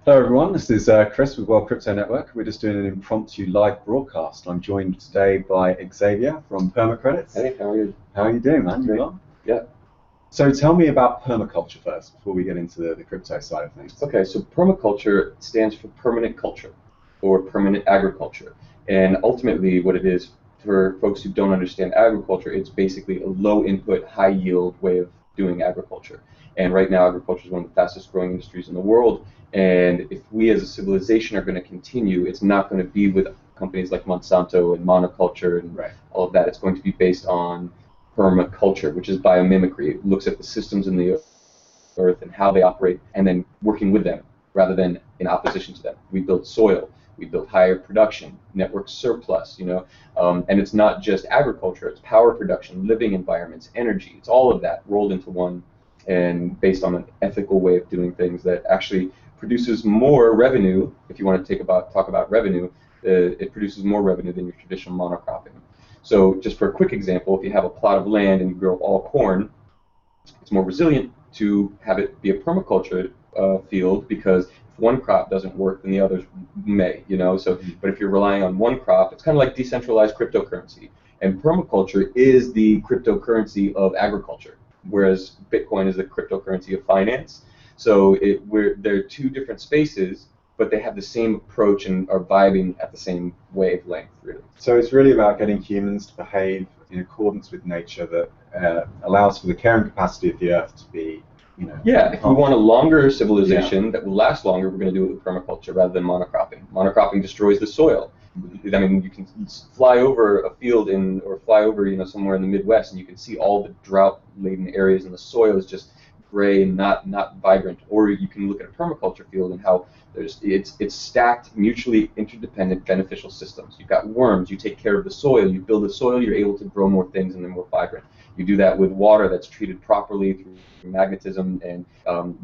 Hello everyone, this is Chris with World Crypto Network. We're just doing an impromptu live broadcast. I'm joined today by Xavier from Permacredits. Hey, how are you? How are you doing, man? You well? Yeah. So tell me about permaculture first, before we get into the crypto side of things. Okay, so permaculture stands for permanent culture, or permanent agriculture. And ultimately what it is, for folks who don't understand agriculture, it's basically a low input, high yield way of doing agriculture. And right now agriculture is one of the fastest growing industries in the world. And if we as a civilization are going to continue, it's not going to be with companies like Monsanto and monoculture and all of that. It's going to be based on permaculture, which is biomimicry. It looks at the systems in the earth and how they operate, and then working with them rather than in opposition to them. We build soil, we build higher production, network surplus, and it's not just agriculture, it's power production, living environments, energy. It's all of that rolled into one and based on an ethical way of doing things that actually produces more revenue. If you want to talk about revenue, it produces more revenue than your traditional monocropping. So just for a quick example, if you have a plot of land and you grow all corn, it's more resilient to have it be a permaculture field, because if one crop doesn't work, then the others may, So, but if you're relying on one crop, it's kind of like decentralized cryptocurrency. And permaculture is the cryptocurrency of agriculture, whereas Bitcoin is the cryptocurrency of finance. So they're two different spaces, but they have the same approach and are vibing at the same wavelength, really. So it's really about getting humans to behave in accordance with nature that allows for the carrying capacity of the earth to be, Yeah, if we want a longer civilization that will last longer, we're going to do it with permaculture rather than monocropping. Monocropping destroys the soil. I mean, you can fly over a field or fly over, somewhere in the Midwest, and you can see all the drought-laden areas, and the soil is just gray and not vibrant. Or you can look at a permaculture field and how it's stacked, mutually interdependent, beneficial systems. You've got worms. You take care of the soil. You build the soil. You're able to grow more things, and they're more vibrant. You do that with water that's treated properly through magnetism, and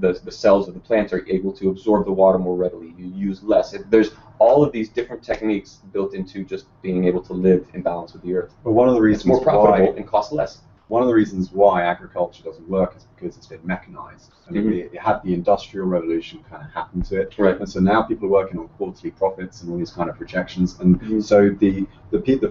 the cells of the plants are able to absorb the water more readily. You use less. There's all of these different techniques built into just being able to live in balance with the earth. But one of the reasons it's more profitable and costs less. One of the reasons why agriculture doesn't work is because it's been mechanized. And it had the Industrial Revolution kind of happen to it. Right. And so now people are working on quarterly profits and all these kind of projections. And so the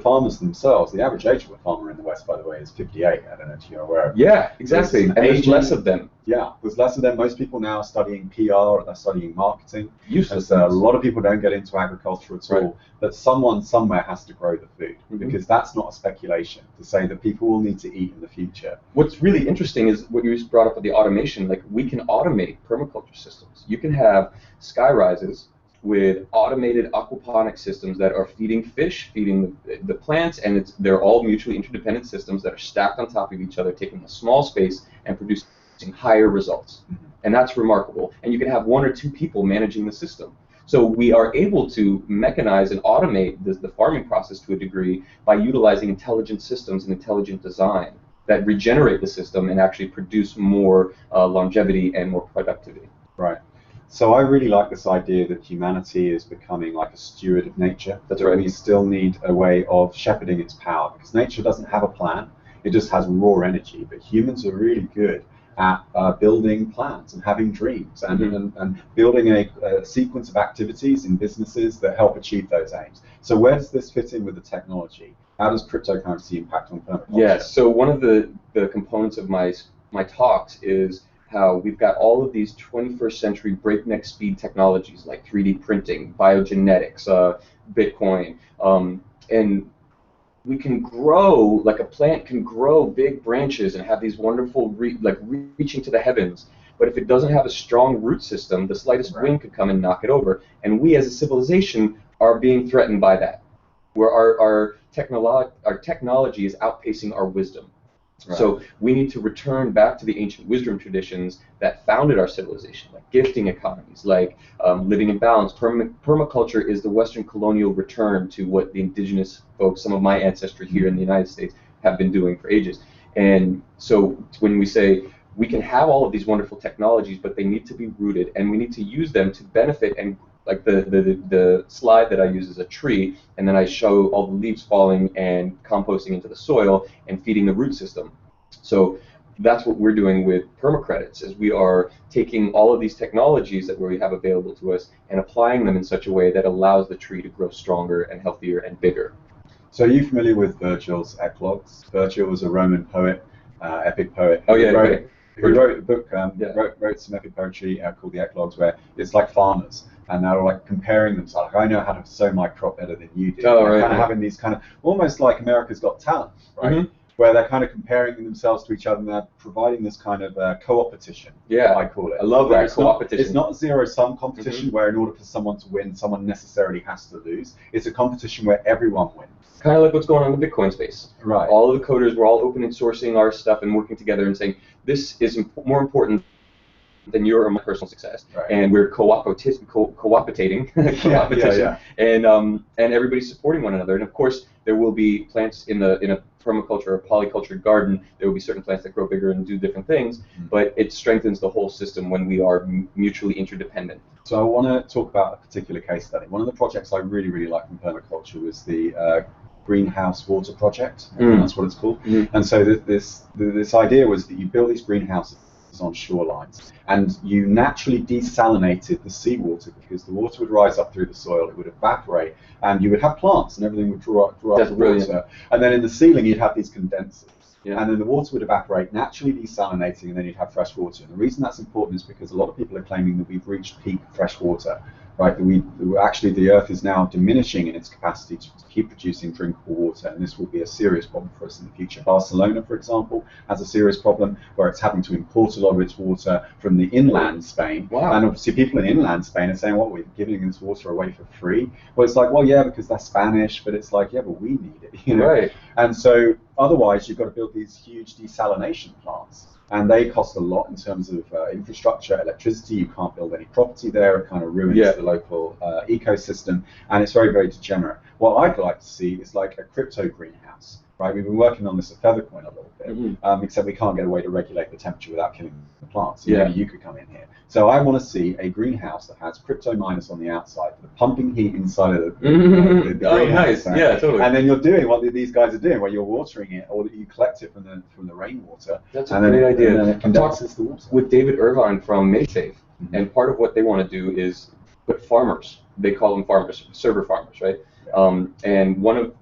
farmers themselves, the average age of a farmer in the West, by the way, is 58. I don't know if you're aware of. Yeah, exactly. And there's less of them. Yeah, there's less of them. Most people now are studying PR, they're studying marketing. Useless. So a lot of people don't get into agriculture at all. But someone somewhere has to grow the food, because that's not a speculation to say that people will need to eat in the future. What's really interesting is what you just brought up with the automation. Like, we can automate permaculture systems. You can have sky rises with automated aquaponic systems that are feeding fish, feeding the plants, and they're all mutually interdependent systems that are stacked on top of each other, taking a small space and producing higher results. And that's remarkable. And you can have one or two people managing the system. So we are able to mechanize and automate the farming process to a degree by utilizing intelligent systems and intelligent design that regenerate the system and actually produce more longevity and more productivity. Right. So I really like this idea that humanity is becoming like a steward of nature. That's right. We still need a way of shepherding its power, because nature doesn't have a plan. It just has raw energy. But humans are really good at building plans and having dreams and building a sequence of activities in businesses that help achieve those aims. So where does this fit in with the technology? How does cryptocurrency impact on permaculture? Yes, so one of the components of my talks is how we've got all of these 21st century breakneck speed technologies like 3D printing, biogenetics, Bitcoin, and we can grow, like a plant can grow big branches and have these wonderful, reaching to the heavens. But if it doesn't have a strong root system, the slightest wind could come and knock it over. And we as a civilization are being threatened by that, where our technology is outpacing our wisdom. Right. So we need to return back to the ancient wisdom traditions that founded our civilization, like gifting economies, like living in balance. Permaculture is the Western colonial return to what the indigenous folks, some of my ancestry here in the United States, have been doing for ages. And so when we say we can have all of these wonderful technologies, but they need to be rooted, and we need to use them to benefit. And like the slide that I use is a tree, and then I show all the leaves falling and composting into the soil and feeding the root system. So that's what we're doing with Permacredits, is we are taking all of these technologies that we have available to us and applying them in such a way that allows the tree to grow stronger and healthier and bigger. So are you familiar with Virgil's Eclogues? Virgil was a Roman poet, epic poet. Oh yeah, Who wrote a book, wrote some epic poetry called the Eclogues, where it's like farmers, and they're like comparing themselves. Like, I know how to sow my crop better than you do. Oh, right, kind of having these kind of, almost like America's Got Talent, right? Mm-hmm. Where they're kind of comparing themselves to each other, and they're providing this kind of co-opetition. Yeah, I call it. I love that, co-opetition. It's not a zero-sum competition where in order for someone to win, someone necessarily has to lose. It's a competition where everyone wins. Kind of like what's going on in the Bitcoin space. Right. All of the coders were all open and sourcing our stuff and working together and saying, this is more important than your or my personal success. Right. And we're cooperating, and everybody's supporting one another. And of course, there will be plants in a permaculture or polyculture garden. There will be certain plants that grow bigger and do different things, but it strengthens the whole system when we are mutually interdependent. So I want to talk about a particular case study. One of the projects I really, really like from permaculture was the greenhouse water project. That's what it's called. And so this idea was that you build these greenhouses on shorelines, and you naturally desalinated the seawater, because the water would rise up through the soil, it would evaporate, and you would have plants and everything would draw up the water. And then in the ceiling you'd have these condensers. Yeah. And then the water would evaporate, naturally desalinating, and then you'd have fresh water. And the reason that's important is because a lot of people are claiming that we've reached peak fresh water, right? That actually the Earth is now diminishing in its capacity to keep producing drinkable water, and this will be a serious problem for us in the future. Barcelona, for example, has a serious problem where it's having to import a lot of its water from the inland Spain. Wow. And obviously people in inland Spain are saying, well, we're giving this water away for free. Well, it's like, well, yeah, because that's Spanish, but it's like, yeah, but we need it, you know? Right. And so otherwise you've got to build these huge desalination plants, and they cost a lot in terms of infrastructure, electricity. You can't build any property there. It kind of ruins the local ecosystem, and it's very, very degenerate. What I'd like to see is like a crypto greenhouse, right? We've been working on this at Feathercoin a little bit, except we can't get a way to regulate the temperature without killing the plants. So maybe you could come in here. So I want to see a greenhouse that has crypto miners on the outside, the pumping heat inside of the oh, nice. Right? Yeah, totally. And then you're doing what these guys are doing, where you're watering it, or that you collect it from the rainwater. That's a great idea. And then it condenses the water. With David Irvine from MakeSafe, and part of what they want to do is put farmers. They call them farmers, server farmers, right? And one of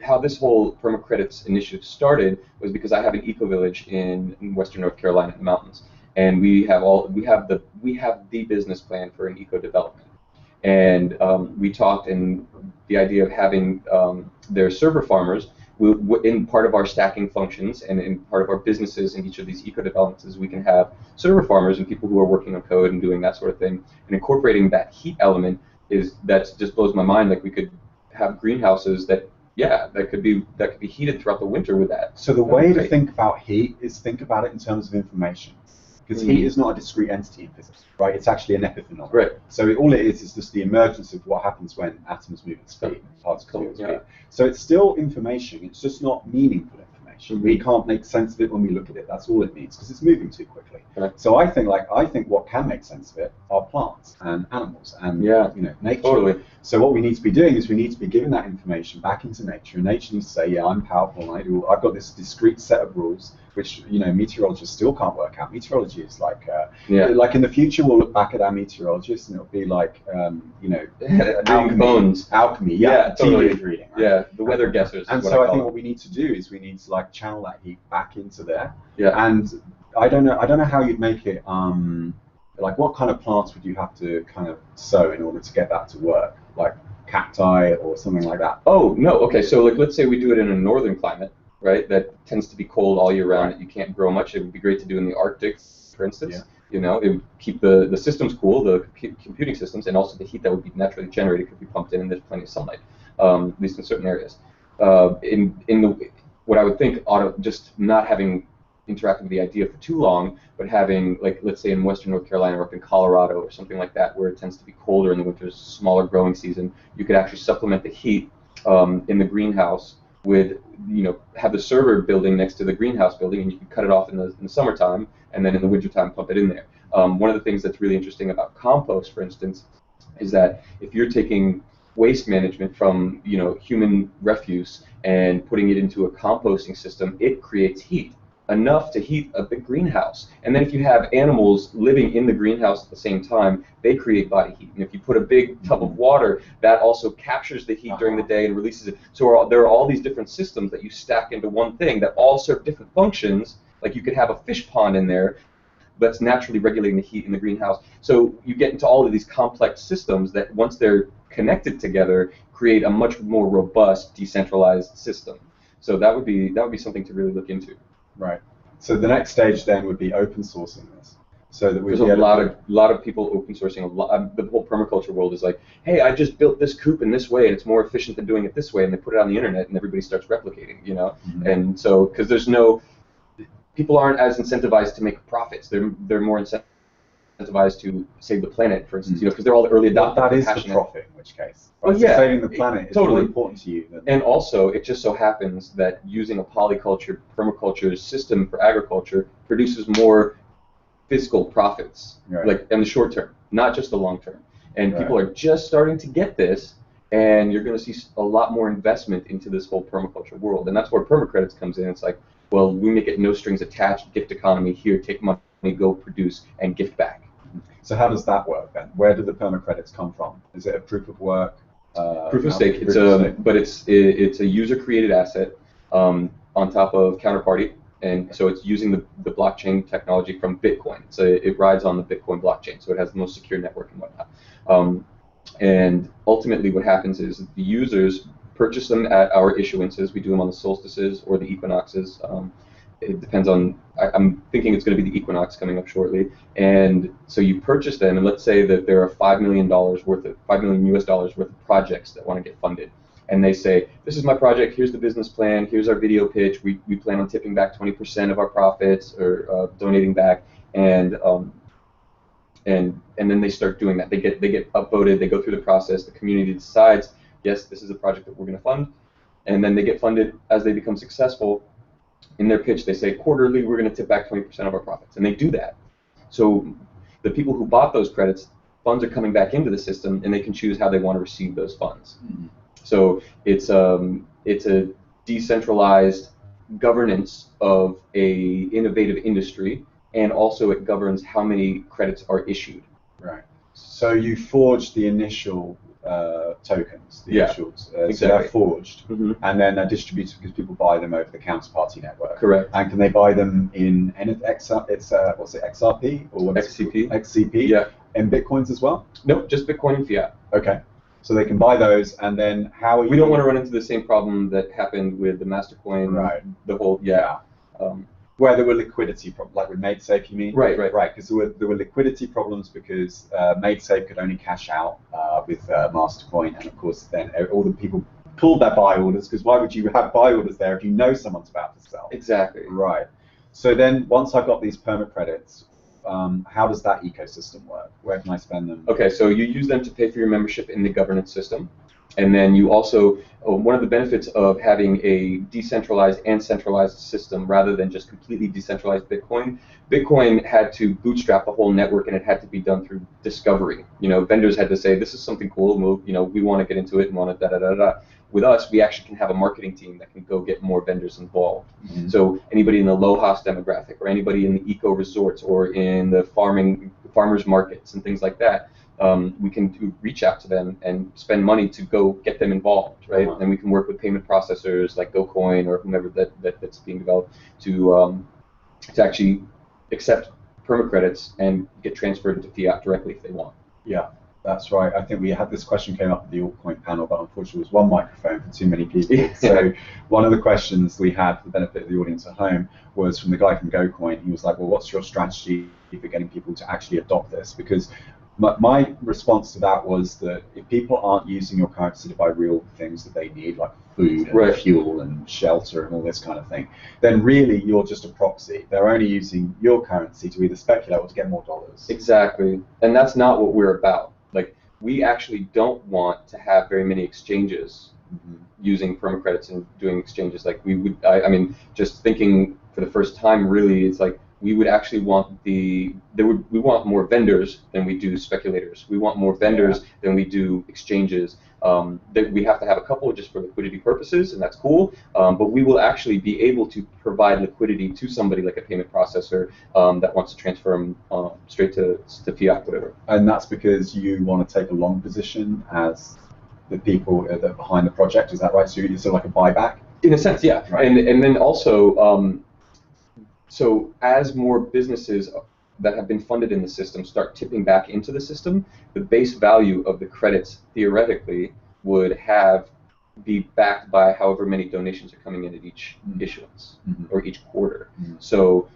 how this whole Permacredits initiative started was because I have an eco-village in western North Carolina in the mountains, and we have the business plan for an eco development. And we talked, and the idea of having their server farmers in part of our stacking functions and in part of our businesses in each of these eco developments, is we can have server farmers and people who are working on code and doing that sort of thing, and incorporating that heat element that just blows my mind. Like, we could have greenhouses that could be heated throughout the winter with that. So the way to think about heat is think about it in terms of information, because heat is not a discrete entity in physics, right? It's actually an epiphenomenon. Right. So all it is just the emergence of what happens when atoms move at speed, particles move at speed. So it's still information. It's just not meaningful information. We can't make sense of it when we look at it. That's all it means, because it's moving too quickly. Right. So I think what can make sense of it are plants and animals and nature. Totally. So what we need to be doing is we need to be giving that information back into nature, and nature needs to say, yeah, I'm powerful, and I've got this discrete set of rules, which meteorologists still can't work out. Meteorology is like in the future we'll look back at our meteorologists and it'll be like alchemy, totally. TV reading, right? Yeah, the weather guessers. And so I think what we need to do is we need to like channel that heat back into there. Yeah. And I don't know how you'd make it. Like, what kind of plants would you have to kind of sow in order to get that to work? Like cacti or something like that? Oh no. Okay. So like, let's say we do it in a northern climate, right? That tends to be cold all year round. Right. You can't grow much. It would be great to do in the Arctic, for instance. Yeah. It would keep the systems cool, the computing systems, and also the heat that would be naturally generated could be pumped in, and there's plenty of sunlight, at least in certain areas. What I would think, just not having interacted with the idea for too long, but having, like, let's say in western North Carolina or up in Colorado or something like that, where it tends to be colder in the winters, smaller growing season, you could actually supplement the heat in the greenhouse with, have the server building next to the greenhouse building, and you can cut it off in the summertime, and then in the wintertime pump it in there. One of the things that's really interesting about compost, for instance, is that if you're taking waste management from human refuse and putting it into a composting system, it creates heat. enough to heat a big greenhouse. And then if you have animals living in the greenhouse at the same time, they create body heat. And if you put a big tub of water, that also captures the heat during the day and releases it. So there are all these different systems that you stack into one thing that all serve different functions. Like you could have a fish pond in there that's naturally regulating the heat in the greenhouse. So you get into all of these complex systems that, once they're connected together, create a much more robust, decentralized system. So that would be something to really look into. Right. So the next stage then would be open sourcing this, so that there's a lot of people open sourcing. The whole permaculture world is like, hey, I just built this coop in this way, and it's more efficient than doing it this way, and they put it on the internet, and everybody starts replicating, you know. And so, because people aren't as incentivized to make profits. They're more incentivized to save the planet, for instance, you know, because they're all the early adopters. That is the profit, in which case. Right? Well, yeah, so saving the planet is totally more important to you. And also, it just so happens that using a polyculture, permaculture system for agriculture produces more fiscal profits, like in the short term, not just the long term. And people are just starting to get this, and you're going to see a lot more investment into this whole permaculture world. And that's where Permacredits comes in. It's like, well, we make it no strings attached, gift economy. Here, take money, go produce, and gift back. So how does that work then? Where do the Permacredits come from? Is it a proof of work? Proof of stake. But it's a user-created asset on top of counterparty, and so it's using the blockchain technology from Bitcoin. So it rides on the Bitcoin blockchain, so it has the most secure network and whatnot. And ultimately, what happens is the users purchase them at our issuances. We do them on the solstices or the equinoxes. It depends on, I'm thinking it's going to be the equinox coming up shortly. And so you purchase them, and let's say that there are $5 million US dollars worth of projects that want to get funded. And they say, this is my project, here's the business plan, here's our video pitch, we plan on tipping back 20% of our profits, or donating back, and then they start doing that. They get upvoted, they go through the process, the community decides, yes, this is a project that we're going to fund, and then they get funded as they become successful. In their pitch, they say, quarterly, we're going to tip back 20% of our profits, and they do that. So the people who bought those credits, funds are coming back into the system, and they can choose how they want to receive those funds. So it's a decentralized governance of a innovative industry, and also it governs how many credits are issued. Right. So you forged the initial tokens, the initials. Exactly. So they're forged, and then they're distributed because people buy them over the counterparty network. Correct. And can they buy them in XRP or XCP? XCP. Yeah. In Bitcoins as well? Nope, just Bitcoin and fiat. Okay. So they can buy those, and then how are you? We don't want to run into the same problem that happened with the Mastercoin. Right. The whole where there were liquidity problems, like with MadeSafe, you mean? Right. Because there were liquidity problems because MadeSafe could only cash out with Mastercoin, and of course then all the people pulled their buy orders, because why would you have buy orders there if you know someone's about to sell? Exactly. Right. So then once I got these Permacredits, how does that ecosystem work? Where can I spend them? Okay, so you use them to pay for your membership in the governance system. And then you also, one of the benefits of having a decentralized and centralized system rather than just completely decentralized Bitcoin had to bootstrap the whole network, and it had to be done through discovery. You know, vendors had to say, this is something cool, and we want to get into it and want to da-da-da-da. With us, we actually can have a marketing team that can go get more vendors involved. So anybody in the low-host demographic, or anybody in the eco-resorts, or in the farmers markets and things like that, we can reach out to them and spend money to go get them involved, right? And we can work with payment processors like GoCoin or whomever that's being developed to actually accept Permacredits and get transferred into fiat directly if they want. Yeah, that's right. I think we had this question came up at the altcoin panel, but unfortunately it was one microphone for too many people. So one of the questions we had for the benefit of the audience at home was from the guy from GoCoin. He was like, well, what's your strategy for getting people to actually adopt this? Because my response to that was that if people aren't using your currency to buy real things that they need, like food and fuel and shelter and all this kind of thing, then really you're just a proxy. They're only using your currency to either speculate or to get more dollars. Exactly. And that's not what we're about. Like, we actually don't want to have very many exchanges using Permacredits and doing exchanges. Like, we would, I mean, just thinking for the first time, really, it's like, we would actually want we want more vendors than we do speculators. We want more vendors than we do exchanges. that we have to have a couple just for liquidity purposes, and that's cool. But we will actually be able to provide liquidity to somebody like a payment processor that wants to transfer them straight to fiat, whatever. And that's because you want to take a long position as the people that are behind the project. Is that right? So you're sort of like a buyback? In a sense, yeah. Right. And then also, so as more businesses that have been funded in the system start tipping back into the system, the base value of the credits theoretically would be backed by however many donations are coming in at each issuance or each quarter. So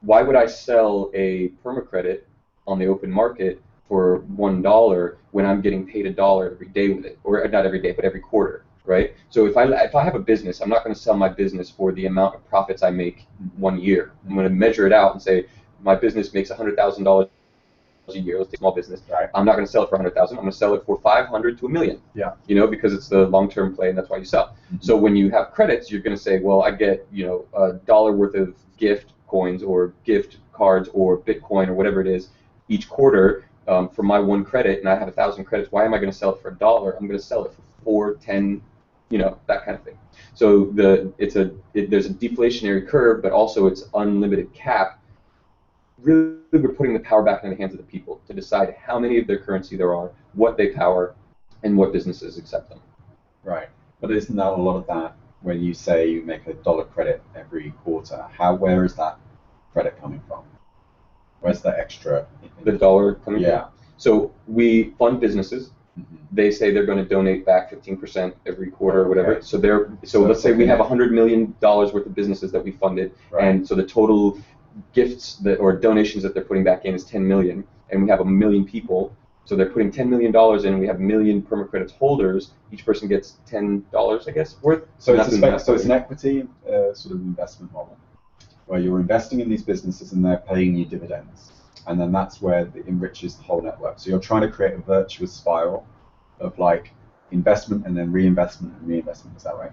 why would I sell a permacredit on the open market for $1 when I'm getting paid $1 every day with it, or not every day, but every quarter, right? So if I have a business, I'm not going to sell my business for the amount of profits I make 1 year. I'm going to measure it out and say my business makes $100,000 a year. Let's take small business. Right. I'm not going to sell it for $100,000. I'm going to sell it for $500 to $1 million. Yeah. You know, because it's the long-term play, and that's why you sell. So when you have credits, you're going to say, well, I get $1 worth of gift coins or gift cards or Bitcoin or whatever it is each quarter. For my one credit, and I have 1,000 credits, why am I going to sell it for $1? I'm going to sell it for 4, 10, that kind of thing. So there's a deflationary curve, but also it's unlimited cap. Really, we're putting the power back in the hands of the people to decide how many of their currency there are, what they power, and what businesses accept them. Right. But isn't that a lot of that when you say you make $1 credit every quarter? Where is that credit coming from? Where's the extra? The dollar coming from? Yeah. So we fund businesses. They say they're going to donate back 15% every quarter or whatever. Okay. So let's say we have $100 million worth of businesses that we funded, and so the total gifts or donations that they're putting back in is 10 million, and we have 1 million people. So they're putting $10 million in, and we have 1 million Permacredits holders. Each person gets $10, I guess, worth. So it's an equity sort of investment model, where you're investing in these businesses and they're paying you dividends. And then that's where it enriches the whole network. So you're trying to create a virtuous spiral of like investment and then reinvestment and reinvestment. Is that right?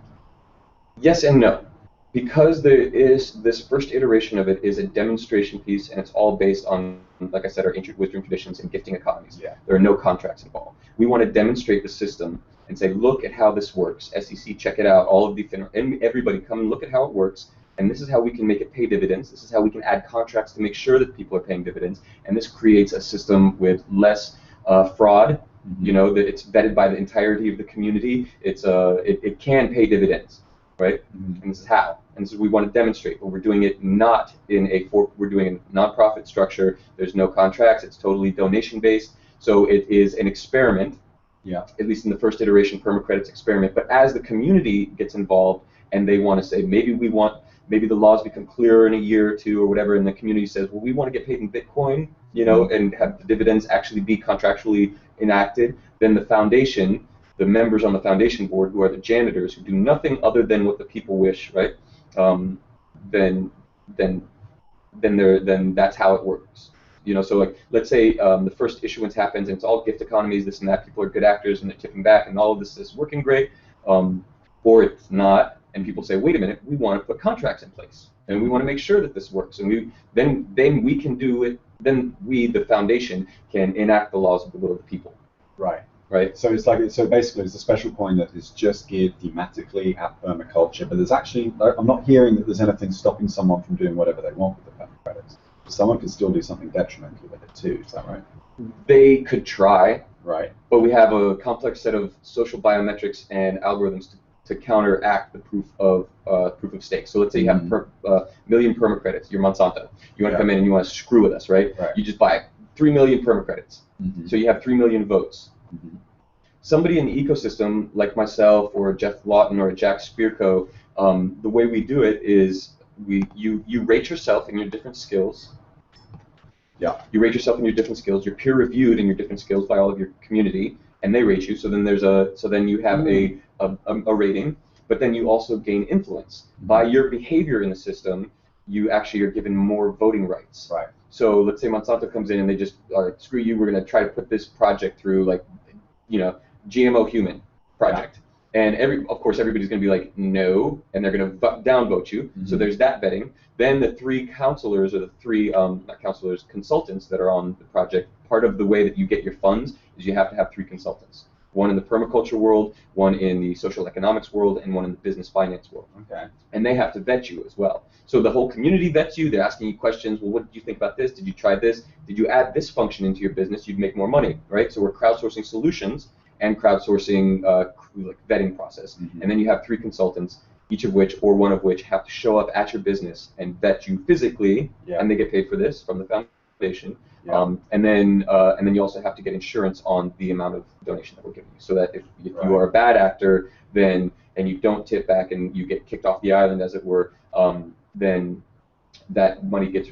Yes and no. Because there is this first iteration of it is a demonstration piece, and it's all based on, like I said, our ancient wisdom traditions and gifting economies. Yeah. There are no contracts involved. We want to demonstrate the system and say, look at how this works. SEC, check it out. All of the and everybody come and look at how it works. And this is how we can make it pay dividends. This is how we can add contracts to make sure that people are paying dividends. And this creates a system with less fraud. That it's vetted by the entirety of the community. It can pay dividends, right? And this is how. And this is what we want to demonstrate. But we're doing it not in we're doing a nonprofit structure. There's no contracts. It's totally donation based. So it is an experiment. Yeah. At least in the first iteration, Permacredits experiment. But as the community gets involved and they want to say, maybe the laws become clearer in a year or two or whatever, and the community says, well, we want to get paid in Bitcoin, and have the dividends actually be contractually enacted, then the foundation, the members on the foundation board, who are the janitors, who do nothing other than what the people wish, right? Then that's how it works. So like, let's say the first issuance happens, and it's all gift economies, this and that, people are good actors, and they're tipping back, and all of this is working great, or it's not. And people say, wait a minute, we want to put contracts in place, and we want to make sure that this works. And then we can do it. Then we, the foundation, can enact the laws of the will of the people. Right. Right. So basically it's a special coin that is just geared thematically at permaculture. But there's actually, I'm not hearing that there's anything stopping someone from doing whatever they want with the permacredits. Someone could still do something detrimental with it too. Is that right? They could try. Right. But we have a complex set of social biometrics and algorithms to counteract the proof of stake. So let's say you have million permacredits, you're Monsanto. You want to come in and you want to screw with us, right? You just buy 3 million permacredits. So you have 3 million votes. Somebody in the ecosystem, like myself or Jeff Lawton or Jack Spirko, the way we do it is you rate yourself in your different skills. Yeah. You rate yourself in your different skills. You're peer reviewed in your different skills by all of your community, and they rate you. So then you have a rating, but then you also gain influence. By your behavior in the system, you actually are given more voting rights. Right. So let's say Monsanto comes in and they just screw you, we're going to try to put this project through, like, GMO human project. Yeah. And of course everybody's going to be like, no, and they're going to downvote you. So there's that vetting. Then the 3 counselors, or the 3 not counselors, consultants that are on the project, part of the way that you get your funds is you have to have 3 consultants. One in the permaculture world, one in the social economics world, and one in the business finance world. Okay. And they have to vet you as well. So the whole community vets you. They're asking you questions. Well, what did you think about this? Did you try this? Did you add this function into your business? You'd make more money, right? So we're crowdsourcing solutions and crowdsourcing like vetting process. And then you have 3 consultants, each of which or one of which have to show up at your business and vet you physically, and they get paid for this from the foundation. And then you also have to get insurance on the amount of donation that we're giving you, so that if you are a bad actor, then and you don't tip back and you get kicked off the island, as it were, then that money gets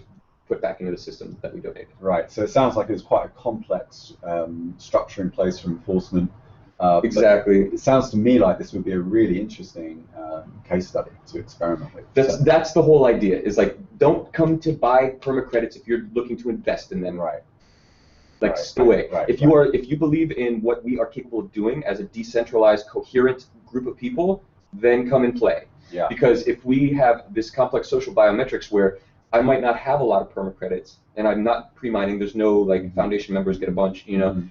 put back into the system that we donated. Right. So it sounds like there's quite a complex structure in place for enforcement. Exactly. It sounds to me like this would be a really interesting case study to experiment with. That's the whole idea. Is like, don't come to buy Permacredits if you're looking to invest in them. Right. Like, stay away. If you believe in what we are capable of doing as a decentralized, coherent group of people, then come and play. Yeah. Because if we have this complex social biometrics where I might not have a lot of Permacredits and I'm not pre-mining, there's no like foundation members get a bunch, you know.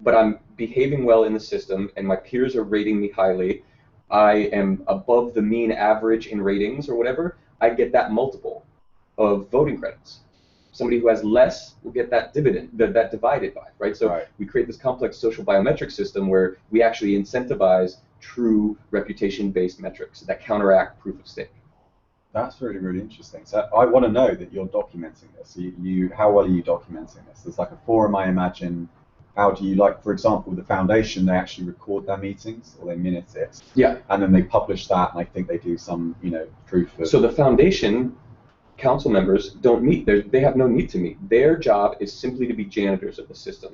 But I'm behaving well in the system, and my peers are rating me highly. I am above the mean average in ratings or whatever. I get that multiple of voting credits. Somebody who has less will get that dividend, that divided by, right? So we create this complex social biometric system where we actually incentivize true reputation-based metrics that counteract proof of stake. That's really, really interesting. So I want to know that you're documenting this. How well are you documenting this? There's like a forum, I imagine. How do you, like, for example, the foundation, they actually record their meetings or they minute it. Yeah. And then they publish that, and I think they do some, proof of... So the foundation council members don't meet. They have no need to meet. Their job is simply to be janitors of the system.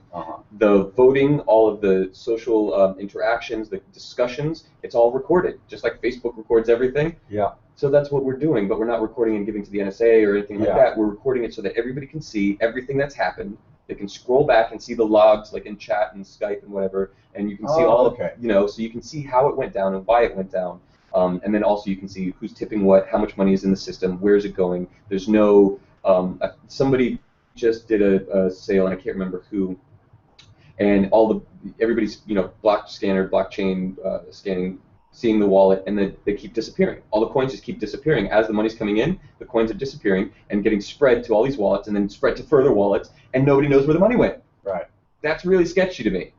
The voting, all of the social interactions, the discussions, it's all recorded, just like Facebook records everything. Yeah. So that's what we're doing, but we're not recording and giving to the NSA or anything like that. We're recording it so that everybody can see everything that's happened. They can scroll back and see the logs, like in chat and Skype and whatever, and you can see all of, so you can see how it went down and why it went down. And then also you can see who's tipping what, how much money is in the system, where's it going. There's no, somebody just did a sale, and I can't remember who, and everybody's, blockchain scanning, seeing the wallet, and then they keep disappearing. All the coins just keep disappearing. As the money's coming in, the coins are disappearing and getting spread to all these wallets and then spread to further wallets, and nobody knows where the money went. Right. That's really sketchy to me.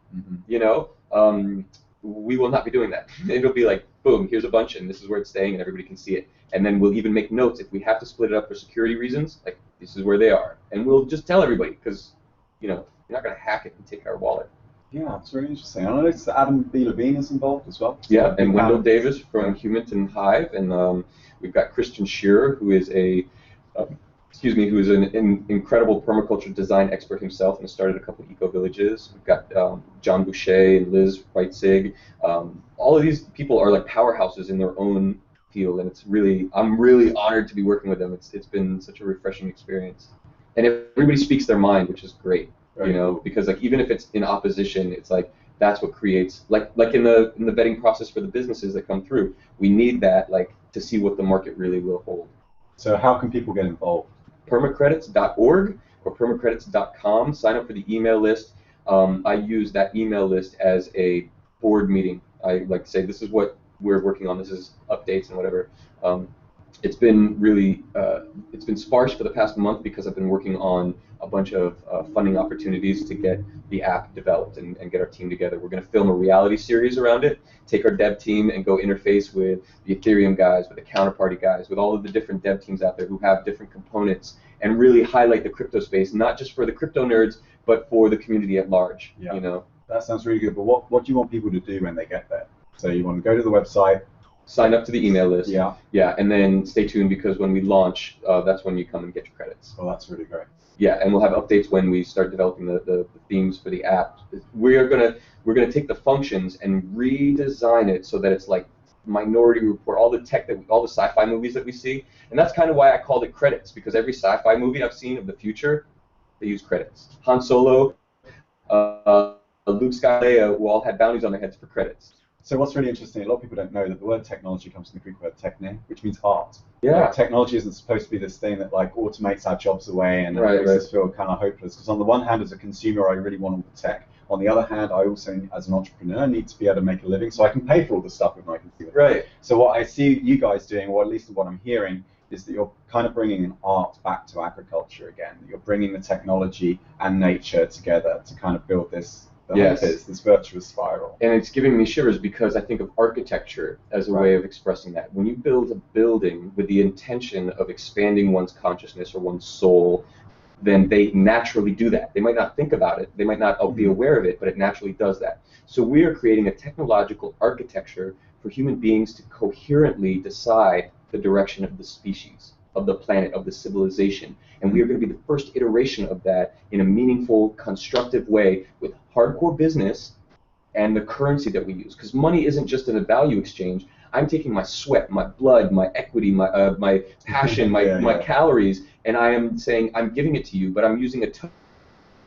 We will not be doing that. It'll be like, boom, here's a bunch, and this is where it's staying, and everybody can see it. And then we'll even make notes if we have to split it up for security reasons, like, this is where they are. And we'll just tell everybody, because, you're not going to hack it and take our wallet. Yeah, it's really interesting. I noticed that Adam B. Levine is involved as well. Yeah, and Wendell Davis from Humanton Hive, and we've got Christian Shearer, who is an incredible permaculture design expert himself, and has started a couple of eco-villages. We've got John Boucher and Liz Weitzig. All of these people are like powerhouses in their own field, and I'm really honored to be working with them. It's been such a refreshing experience, and everybody speaks their mind, which is great. Because like, even if it's in opposition, it's like, that's what creates, like in the vetting process for the businesses that come through, we need that, like, to see what the market really will hold. So how can people get involved? Permacredits.org or permacredits.com. Sign up for the email list. I use that email list as a board meeting. I like to say, this is what we're working on. This is updates and whatever. It's been really, it's been sparse for the past month because I've been working on a bunch of funding opportunities to get the app developed and get our team together. We're going to film a reality series around it, take our dev team and go interface with the Ethereum guys, with the Counterparty guys, with all of the different dev teams out there who have different components, and really highlight the crypto space, not just for the crypto nerds, but for the community at large. That sounds really good, but what do you want people to do when they get there? So you want to go to the website, sign up to the email list. Yeah, and then stay tuned, because when we launch, that's when you come and get your credits. Well, that's really great. Yeah, and we'll have updates when we start developing the themes for the app. We're gonna take the functions and redesign it so that it's like Minority Report, all the sci-fi movies that we see, and that's kind of why I called it credits, because every sci-fi movie I've seen of the future, they use credits. Han Solo, Luke Skywalker, who all had bounties on their heads for credits. So what's really interesting, a lot of people don't know that the word technology comes from the Greek word techne, which means art. Yeah. Like, technology isn't supposed to be this thing that like automates our jobs away and makes us feel kind of hopeless. Because on the one hand, as a consumer, I really want all the tech. On the other hand, I also, as an entrepreneur, need to be able to make a living so I can pay for all the stuff with my consumer. Right. So what I see you guys doing, or at least what I'm hearing, is that you're kind of bringing an art back to agriculture again. You're bringing the technology and nature together to kind of build this. Yes. This virtuous spiral. And it's giving me shivers because I think of architecture as a way of expressing that. When you build a building with the intention of expanding one's consciousness or one's soul, then they naturally do that. They might not think about it, they might not be aware of it, but it naturally does that. So we are creating a technological architecture for human beings to coherently decide the direction of the species, of the planet, of the civilization. And we are going to be the first iteration of that in a meaningful, constructive way with hardcore business and the currency that we use. Because money isn't just in a value exchange. I'm taking my sweat, my blood, my equity, my passion, my calories, and I am saying I'm giving it to you, but I'm using a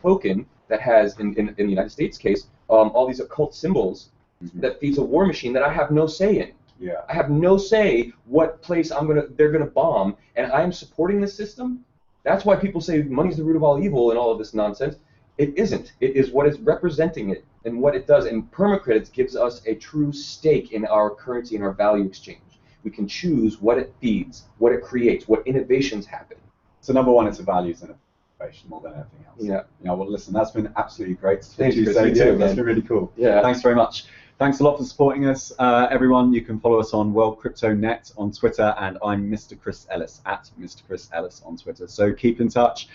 token that has, in the United States case, all these occult symbols that feeds a war machine that I have no say in. Yeah. I have no say what place they're gonna bomb, and I am supporting this system. That's why people say money's the root of all evil and all of this nonsense. It isn't. It is what is representing it and what it does. And Permacredits gives us a true stake in our currency and our value exchange. We can choose what it feeds, what it creates, what innovations happen. So number one, it's a values innovation more than anything else. Yeah. Well, listen, that's been absolutely great. Thank you, Chris. That's been really cool. Yeah. Thanks very much. Thanks a lot for supporting us, everyone. You can follow us on World Crypto Net on Twitter, and I'm Mr. Chris Ellis at Mr. Chris Ellis on Twitter. So keep in touch.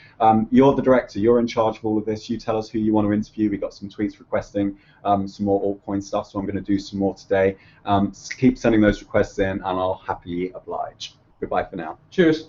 You're the director. You're in charge of all of this. You tell us who you want to interview. We got some tweets requesting some more altcoin stuff, so I'm going to do some more today. Keep sending those requests in, and I'll happily oblige. Goodbye for now. Cheers.